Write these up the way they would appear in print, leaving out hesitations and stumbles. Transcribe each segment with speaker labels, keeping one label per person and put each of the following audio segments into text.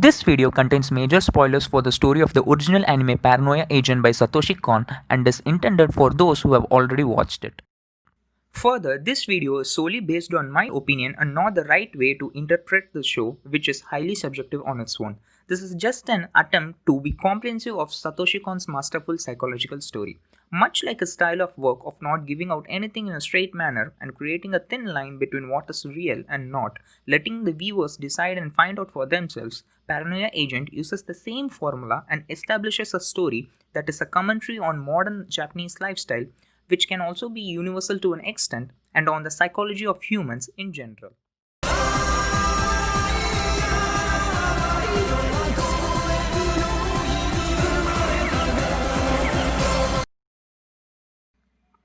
Speaker 1: This video contains major spoilers for the story of the original anime Paranoia Agent by Satoshi Kon and is intended for those who have already watched it. Further, this video is solely based on my opinion and not the right way to interpret the show, which is highly subjective on its own. This is just an attempt to be comprehensive of Satoshi Kon's masterful psychological story. Much like his style of work of not giving out anything in a straight manner and creating a thin line between what is real and not, letting the viewers decide and find out for themselves, Paranoia Agent uses the same formula and establishes a story that is a commentary on modern Japanese lifestyle, which can also be universal to an extent, and on the psychology of humans in general.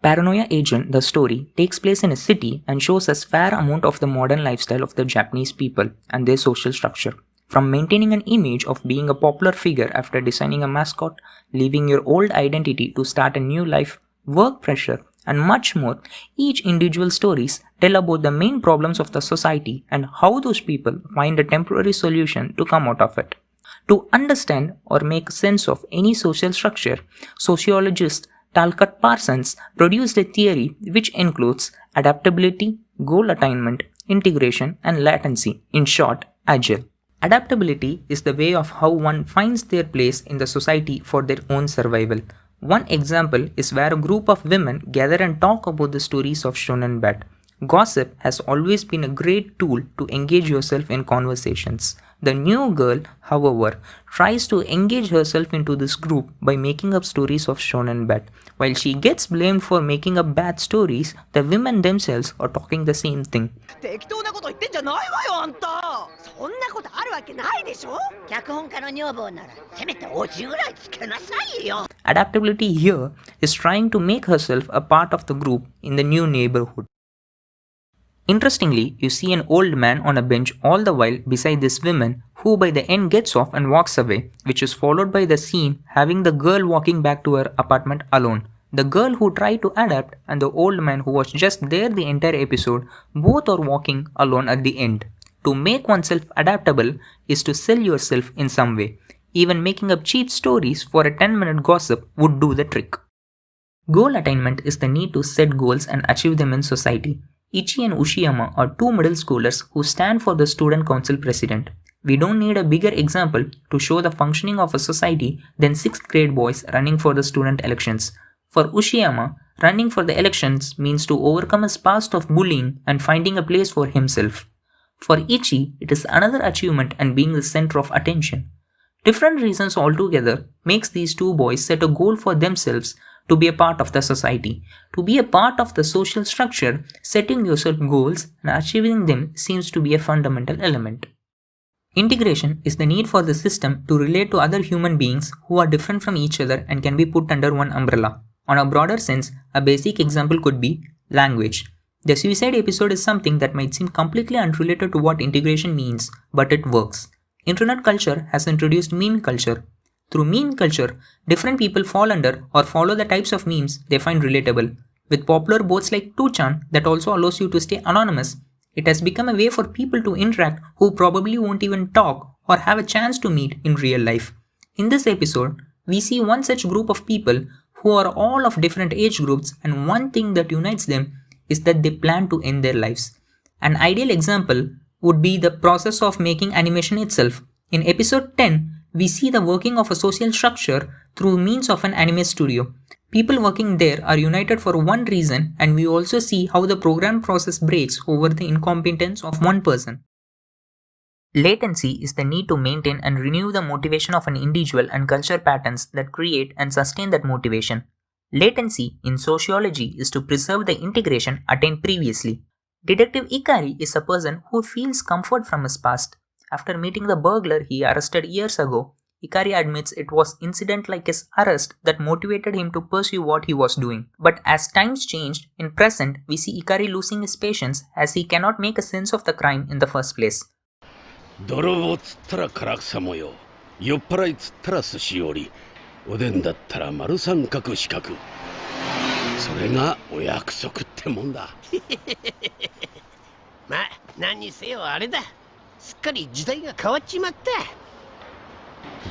Speaker 1: Paranoia Agent, the story, takes place in a city and shows us fair amount of the modern lifestyle of the Japanese people and their social structure. From maintaining an image of being a popular figure after designing a mascot, leaving your old identity to start a new life, work pressure, and much more, each individual stories tell about the main problems of the society and how those people find a temporary solution to come out of it. To understand or make sense of any social structure, sociologist Talcott Parsons produced a theory which includes adaptability, goal attainment, integration, and latency, in short, agile. Adaptability is the way of how one finds their place in the society for their own survival. One example is where a group of women gather and talk about the stories of shonen bat. Gossip has always been a great tool to engage yourself in conversations. The new girl, however, tries to engage herself into this group by making up stories of shonen bat. While she gets blamed for making up bad stories, the women themselves are talking the same thing. Adaptability here is trying to make herself a part of the group in the new neighborhood. Interestingly, you see an old man on a bench all the while beside this woman who by the end gets off and walks away, which is followed by the scene having the girl walking back to her apartment alone. The girl who tried to adapt and the old man who was just there the entire episode both are walking alone at the end. To make oneself adaptable is to sell yourself in some way. Even making up cheap stories for a 10-minute gossip would do the trick. Goal attainment is the need to set goals and achieve them in society. Ichi and Ushiyama are two middle schoolers who stand for the student council president. We don't need a bigger example to show the functioning of a society than 6th grade boys running for the student elections. For Ushiyama, running for the elections means to overcome his past of bullying and finding a place for himself. For Ichi, it is another achievement and being the center of attention. Different reasons altogether makes these two boys set a goal for themselves to be a part of the society. To be a part of the social structure, setting yourself goals and achieving them seems to be a fundamental element. Integration is the need for the system to relate to other human beings who are different from each other and can be put under one umbrella. On a broader sense, a basic example could be language. The suicide episode is something that might seem completely unrelated to what integration means, but it works. Internet culture has introduced meme culture. Through meme culture, different people fall under or follow the types of memes they find relatable. With popular bots like 2chan that also allows you to stay anonymous, it has become a way for people to interact who probably won't even talk or have a chance to meet in real life. In this episode, we see one such group of people who are all of different age groups, and one thing that unites them is that they plan to end their lives. An ideal example would be the process of making animation itself. In episode 10, we see the working of a social structure through means of an anime studio. People working there are united for one reason, and we also see how the program process breaks over the incompetence of one person. Latency is the need to maintain and renew the motivation of an individual and culture patterns that create and sustain that motivation. Latency in sociology is to preserve the integration attained previously. Detective Ikari is a person who feels comfort from his past. After meeting the burglar he arrested years ago, Ikari admits it was incident like his arrest that motivated him to pursue what he was doing. But as times changed, in present we see Ikari losing his patience as he cannot make a sense of the crime in the first place.
Speaker 2: 泥棒つったら唐草模様、酔っ払いつったら寿司折り、おでんだったら丸三角四角。それがお約束ってもんだ。まあ何にせよあれだ。すっかり時代が変わっちまった。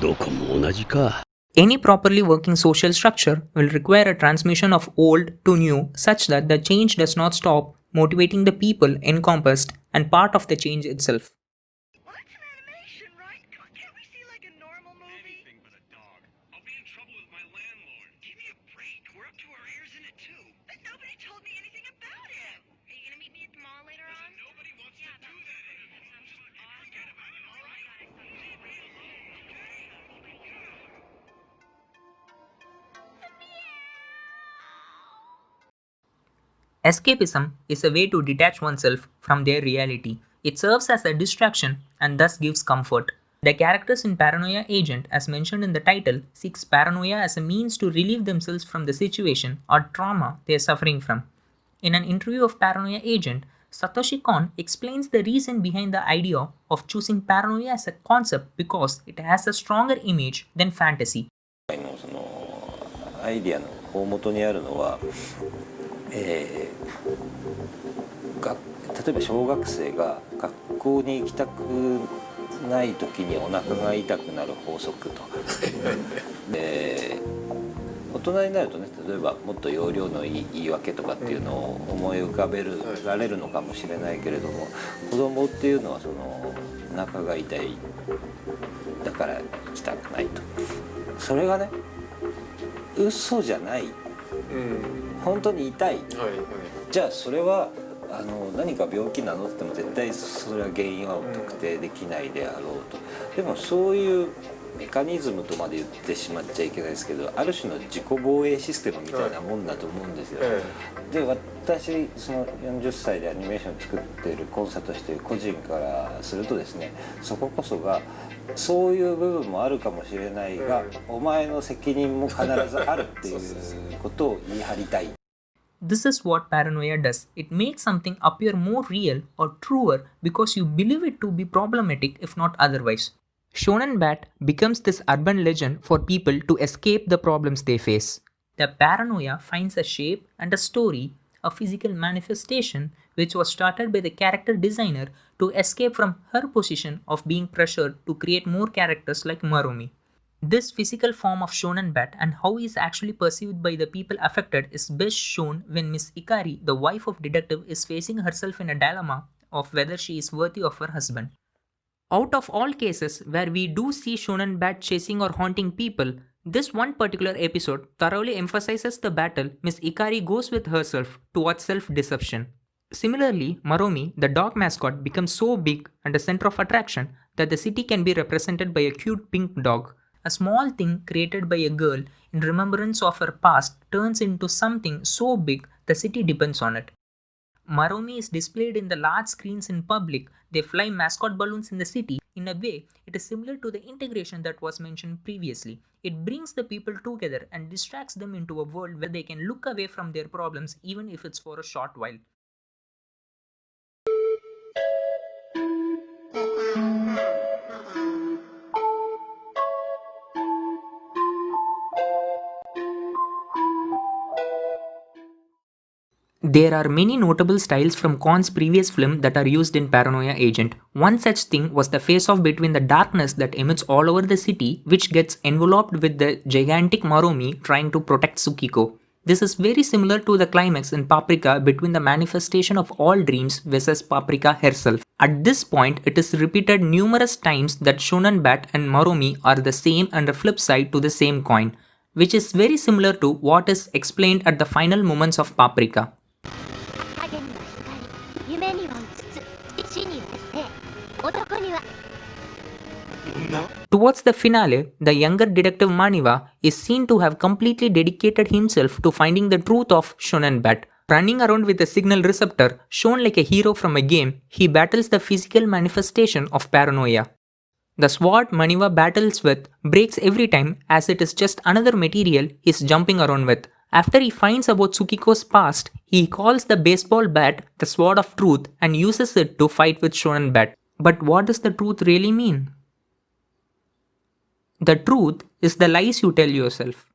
Speaker 2: どこも同じか。
Speaker 1: Any properly working social structure will require a transmission of old to new such that the change does not stop motivating the people encompassed and part of the change itself.
Speaker 3: Well, that's an animation, right? Can't we see like a normal movie?
Speaker 4: Anything but a dog. I'll be in trouble with my landlord.
Speaker 3: Give me a break. We're up to our ears in it too. But nobody told me anything about it. Are you gonna meet me at the mall later on?
Speaker 4: Nobody wants to do that anymore. Just forget about it, all right? Leave me alone, okay?
Speaker 1: Escapism is a way to detach oneself from their reality. It serves as a distraction and thus gives comfort. The characters in Paranoia Agent, as mentioned in the title, seeks paranoia as a means to relieve themselves from the situation or trauma they are suffering from. In an interview of Paranoia Agent, Satoshi Kon explains the reason behind the idea of choosing paranoia as a concept because it has a stronger image than fantasy.
Speaker 5: そのアイディアの大元にあるのは、例えば小学生が学校に行きたくない時にお腹が痛くなる法則とで大人になるとね、例えばもっと要領のいい言い訳とかっていうのを思い浮かべられるのかもしれないけれども、子供っていうのはそのお腹が痛いだから行きたくないと、それがね嘘じゃない、本当に痛い、じゃあそれは何か病気なのって言っても絶対それは原因は特定できないであろうと。でもそういうメカニズムとまで言ってしまっちゃいけないですけど、ある種の自己防衛システムみたいなもんだと思うんですよ。で私その40歳でアニメーションを作っているコンサートしている個人からするとですね、そここそがそういう部分もあるかもしれないが、お前の責任も必ずあるっていうことを言い張りたい。
Speaker 1: This is what paranoia does. It makes something appear more real or truer because you believe it to be problematic if not otherwise. Shonen Bat becomes this urban legend for people to escape the problems they face. The paranoia finds a shape and a story, a physical manifestation which was started by the character designer to escape from her position of being pressured to create more characters like Marumi. This physical form of Shonen Bat and how he is actually perceived by the people affected is best shown when Miss Ikari, the wife of detective, is facing herself in a dilemma of whether she is worthy of her husband. Out of all cases where we do see Shonen Bat chasing or haunting people, this one particular episode thoroughly emphasizes the battle Miss Ikari goes with herself towards self-deception. Similarly, Marumi, the dog mascot, becomes so big and a center of attraction that the city can be represented by a cute pink dog. A small thing created by a girl in remembrance of her past turns into something so big the city depends on it. Marumi is displayed in the large screens in public. They fly mascot balloons in the city. In a way, it is similar to the integration that was mentioned previously. It brings the people together and distracts them into a world where they can look away from their problems even if it's for a short while. There are many notable styles from Kon's previous film that are used in Paranoia Agent. One such thing was the face-off between the darkness that emits all over the city, which gets enveloped with the gigantic Marumi trying to protect Tsukiko. This is very similar to the climax in Paprika between the manifestation of all dreams versus Paprika herself. At this point, it is repeated numerous times that Shonen Bat and Marumi are the same and a flip side to the same coin, which is very similar to what is explained at the final moments of Paprika. Towards the finale, the younger detective Maniwa is seen to have completely dedicated himself to finding the truth of Shonen Bat. Running around with a signal receptor, shown like a hero from a game, he battles the physical manifestation of paranoia. The sword Maniwa battles with breaks every time as it is just another material he's jumping around with. After he finds about Tsukiko's past, he calls the baseball bat the Sword of Truth and uses it to fight with Shonen Bat. But what does the truth really mean? The truth is the lies you tell yourself.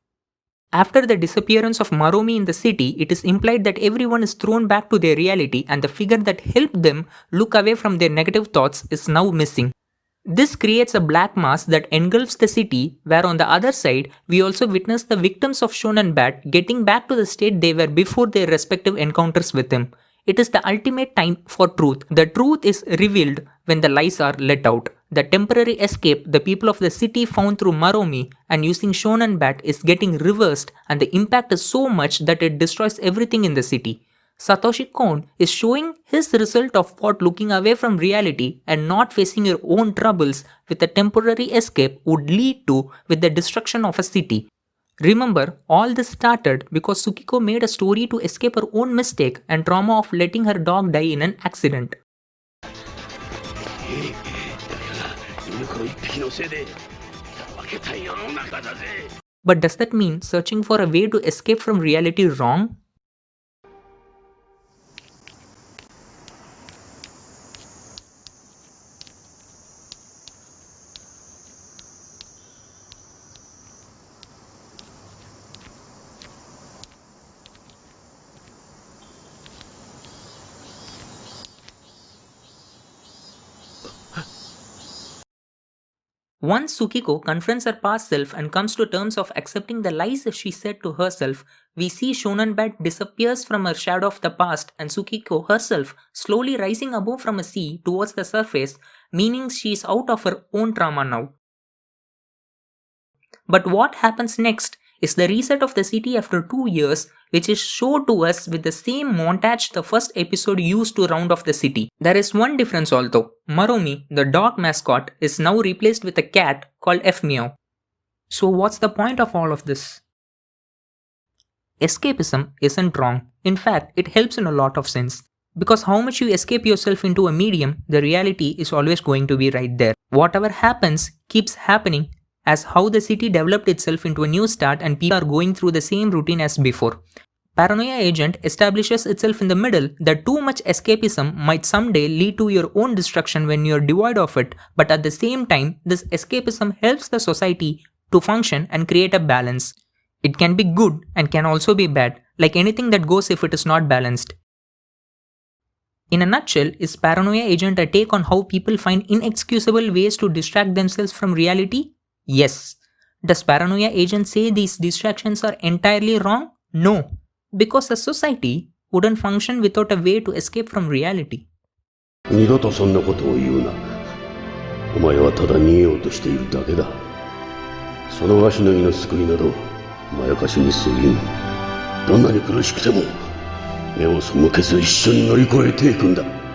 Speaker 1: After the disappearance of Marumi in the city, it is implied that everyone is thrown back to their reality and the figure that helped them look away from their negative thoughts is now missing. This creates a black mass that engulfs the city, where on the other side, we also witness the victims of Shonen Bat getting back to the state they were before their respective encounters with him. It is the ultimate time for truth. The truth is revealed when the lies are let out. The temporary escape the people of the city found through Maromi and using Shonen Bat is getting reversed, and the impact is so much that it destroys everything in the city. Satoshi Kon is showing his result of what looking away from reality and not facing your own troubles with a temporary escape would lead to with the destruction of a city. Remember, all this started because Tsukiko made a story to escape her own mistake and trauma of letting her dog die in an accident.
Speaker 2: だから犬子一匹のせいで分けた世の中だぜ。
Speaker 1: But does that mean searching for a way to escape from reality wrong? Once Tsukiko confronts her past self and comes to terms of accepting the lies she said to herself, we see Shonen Bat disappears from her shadow of the past and Tsukiko herself slowly rising above from a sea towards the surface, meaning she is out of her own trauma now. But what happens next is the reset of the city after 2 years, which is shown to us with the same montage the first episode used to round off the city. There is one difference although. Maromi, the dog mascot, is now replaced with a cat called F Meow. So what's the point of all of this? Escapism isn't wrong. In fact, it helps in a lot of sense. Because how much you escape yourself into a medium, the reality is always going to be right there. Whatever happens keeps happening, as how the city developed itself into a new start and people are going through the same routine as before. Paranoia Agent establishes itself in the middle that too much escapism might someday lead to your own destruction when you are devoid of it, but at the same time, this escapism helps the society to function and create a balance. It can be good and can also be bad, like anything that goes if it is not balanced. In a nutshell, is Paranoia Agent a take on how people find inexcusable ways to distract themselves from reality? Yes. Does Paranoia Agent say these distractions are entirely wrong? No. Because a society wouldn't function without a way to escape from reality.
Speaker 2: 二度とそんなことを言うな。お前はただ逃げようとしているだけだ。そのわしの身の救いなどまやかしに過ぎん。どんなに苦しくても目を背けず一緒に乗り越えていくんだ。